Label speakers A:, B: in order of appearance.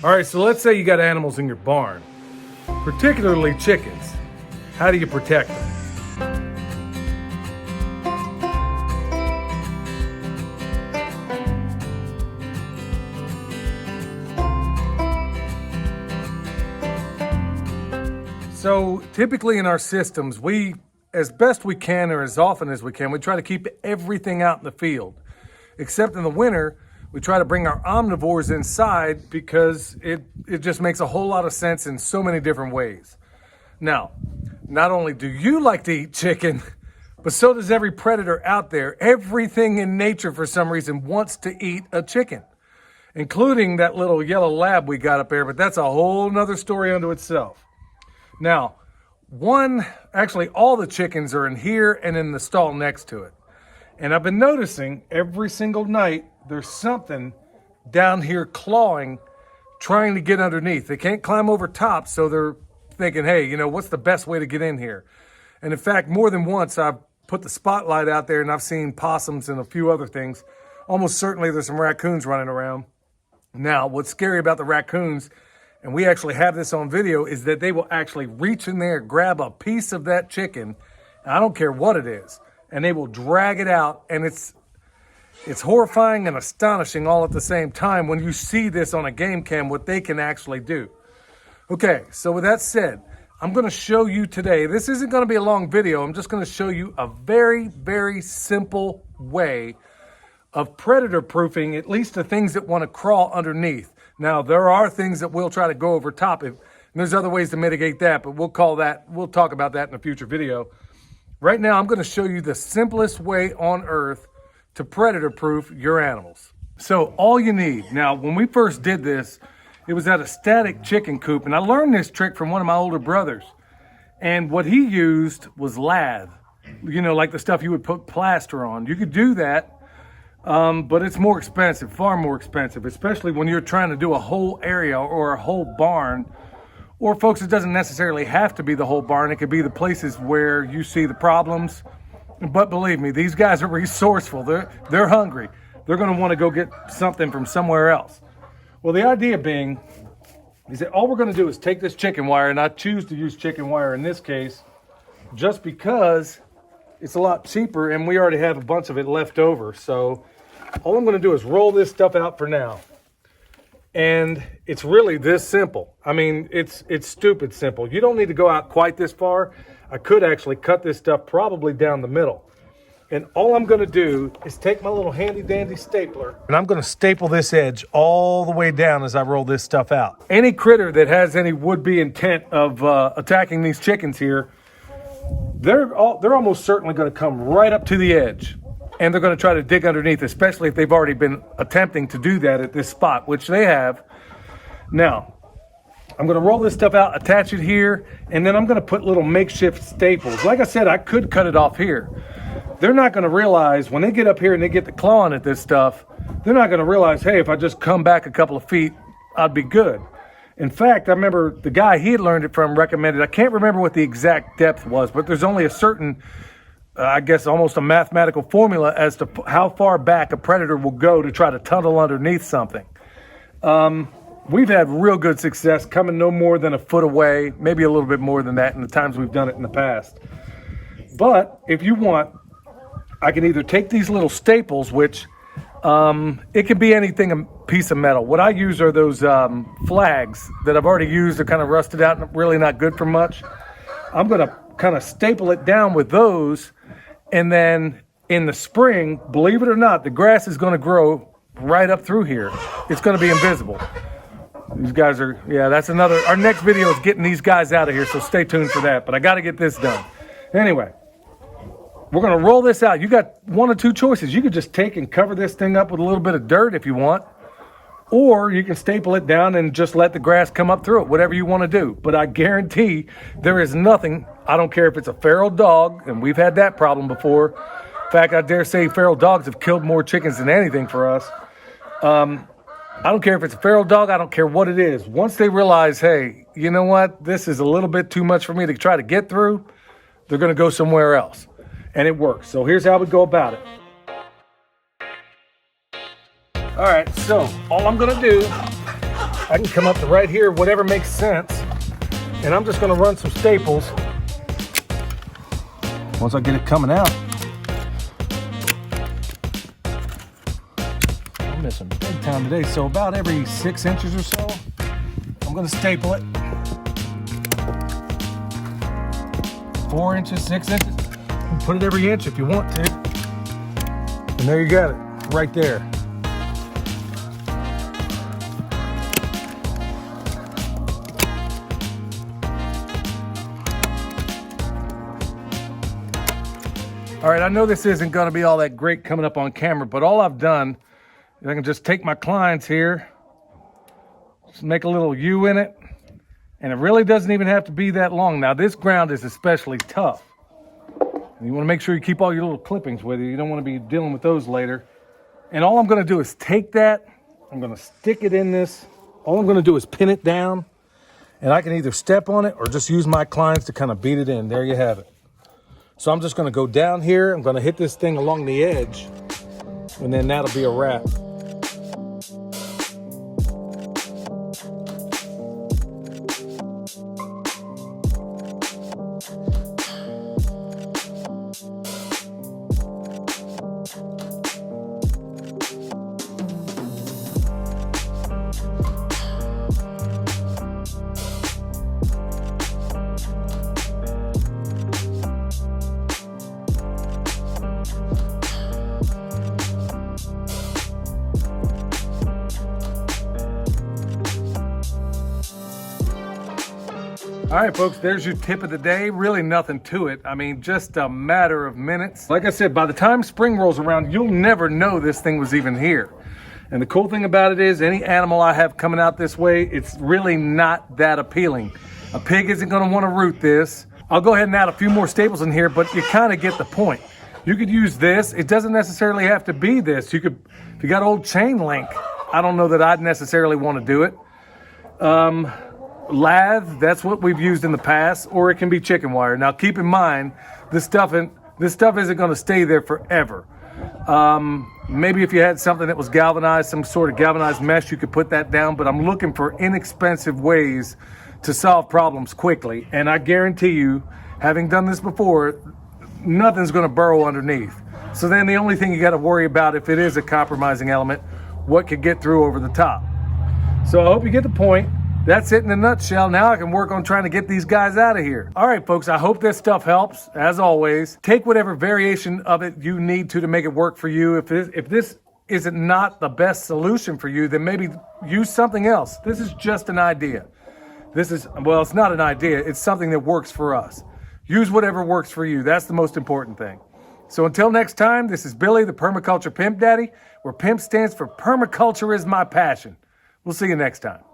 A: All right, so let's say you got animals in your barn, particularly chickens. How do you protect them? So typically in our systems, we, as best we can or as often as we can, we try to keep everything out in the field. Except in the winter, we try to bring our omnivores inside because it just makes a whole lot of sense in so many different ways. Now, not only do you like to eat chicken, but so does every predator out there. Everything in nature for some reason wants to eat a chicken, including that little yellow lab we got up there, but that's a whole nother story unto itself. Now, actually all the chickens are in here and in the stall next to it. And I've been noticing every single night there's something down here clawing, trying to get underneath. They can't climb over top, so they're thinking, hey, you know, what's the best way to get in here? And in fact, more than once, I've put the spotlight out there and I've seen possums and a few other things. Almost certainly there's some raccoons running around. Now, what's scary about the raccoons, and we actually have this on video, is that they will actually reach in there, grab a piece of that chicken, and I don't care what it is, and they will drag it out, and it's horrifying and astonishing all at the same time when you see this on a game cam, what they can actually do. Okay, so with that said, I'm gonna show you today, this isn't gonna be a long video, I'm just gonna show you a very, very simple way of predator proofing, at least the things that wanna crawl underneath. Now, there are things that we'll try to go over top of, and there's other ways to mitigate that, but we'll talk about that in a future video. Right now, I'm gonna show you the simplest way on earth to predator-proof your animals. So all you need, now when we first did this, it was at a static chicken coop, and I learned this trick from one of my older brothers. And what he used was lath, you know, like the stuff you would put plaster on. You could do that, but it's more expensive, far more expensive, especially when you're trying to do a whole area or a whole barn. Or folks, it doesn't necessarily have to be the whole barn. It could be the places where you see the problems. But believe me, these guys are resourceful. They're hungry. They're going to want to go get something from somewhere else. Well, the idea being is that all we're going to do is take this chicken wire, and I choose to use chicken wire in this case just because it's a lot cheaper and we already have a bunch of it left over. So all I'm going to do is roll this stuff out for now. And it's really this simple. I mean, it's stupid simple. You don't need to go out quite this far. I could actually cut this stuff probably down the middle. And all I'm gonna do is take my little handy dandy stapler, and I'm gonna staple this edge all the way down as I roll this stuff out. Any critter that has any would-be intent of attacking these chickens here, they're almost certainly gonna come right up to the edge. And they're gonna try to dig underneath, especially if they've already been attempting to do that at this spot, which they have. Now, I'm gonna roll this stuff out, attach it here, and then I'm gonna put little makeshift staples. Like I said, I could cut it off here. They're not gonna realize, when they get up here and they get the clawing at this stuff, they're not gonna realize, hey, if I just come back a couple of feet, I'd be good. In fact, I remember the guy he had learned it from recommended, I can't remember what the exact depth was, but there's only a certain, I guess almost a mathematical formula as to how far back a predator will go to try to tunnel underneath something. We've had real good success coming no more than a foot away, maybe a little bit more than that in the times we've done it in the past. But if you want, I can either take these little staples, which it can be anything, a piece of metal. What I use are those flags that I've already used. They're kind of rusted out and really not good for much. I'm going to kind of staple it down with those, and then in the spring, believe it or not, the grass is going to grow right up through here. It's going to be invisible. These guys are, yeah, that's another, our next video is getting these guys out of here, so stay tuned for that, but I got to get this done. Anyway, we're going to roll this out. You got one of two choices. You could just take and cover this thing up with a little bit of dirt if you want, or you can staple it down and just let the grass come up through it, whatever you want to do. But I guarantee there is nothing, I don't care if it's a feral dog, and we've had that problem before. In fact, I dare say feral dogs have killed more chickens than anything for us. I don't care if it's a feral dog, I don't care what it is. Once they realize, hey, you know what, this is a little bit too much for me to try to get through, they're going to go somewhere else. And it works. So here's how we go about it. All right, so all I'm going to do I can come up to right here, whatever makes sense. And I'm just gonna run some staples. Once I get it coming out. I'm missing big time today. So about every 6 inches or so, I'm gonna staple it. 4 inches, 6 inches. Put it every inch if you want to. And there you got it, right there. All right, I know this isn't gonna be all that great coming up on camera, but all I've done is I can just take my clients here, just make a little U in it, and it really doesn't even have to be that long. Now, this ground is especially tough. You wanna make sure you keep all your little clippings with you. You don't wanna be dealing with those later. And all I'm gonna do is take that, I'm gonna stick it in this. All I'm gonna do is pin it down, and I can either step on it or just use my clients to kind of beat it in. There you have it. So I'm just gonna go down here, I'm gonna hit this thing along the edge, and then that'll be a wrap. All right, folks, there's your tip of the day. Really nothing to it. I mean, just a matter of minutes. Like I said, by the time spring rolls around, you'll never know this thing was even here. And the cool thing about it is any animal I have coming out this way, it's really not that appealing. A pig isn't gonna wanna root this. I'll go ahead and add a few more staples in here, but you kind of get the point. You could use this. It doesn't necessarily have to be this. You could, if you got old chain link, I don't know that I'd necessarily wanna do it. Lath, that's what we've used in the past, or it can be chicken wire. Now keep in mind, this stuff isn't gonna stay there forever. Maybe if you had something that was galvanized, some sort of galvanized mesh, you could put that down, but I'm looking for inexpensive ways to solve problems quickly. And I guarantee you, having done this before, nothing's gonna burrow underneath. So then the only thing you gotta worry about, if it is a compromising element, what could get through over the top. So I hope you get the point. That's it in a nutshell. Now I can work on trying to get these guys out of here. All right, folks, I hope this stuff helps. As always, take whatever variation of it you need to make it work for you. If this isn't not the best solution for you, then maybe use something else. This is just an idea. Well, it's not an idea. It's something that works for us. Use whatever works for you. That's the most important thing. So until next time, this is Billy, the Permaculture Pimp Daddy, where PIMP stands for Permaculture is my passion. We'll see you next time.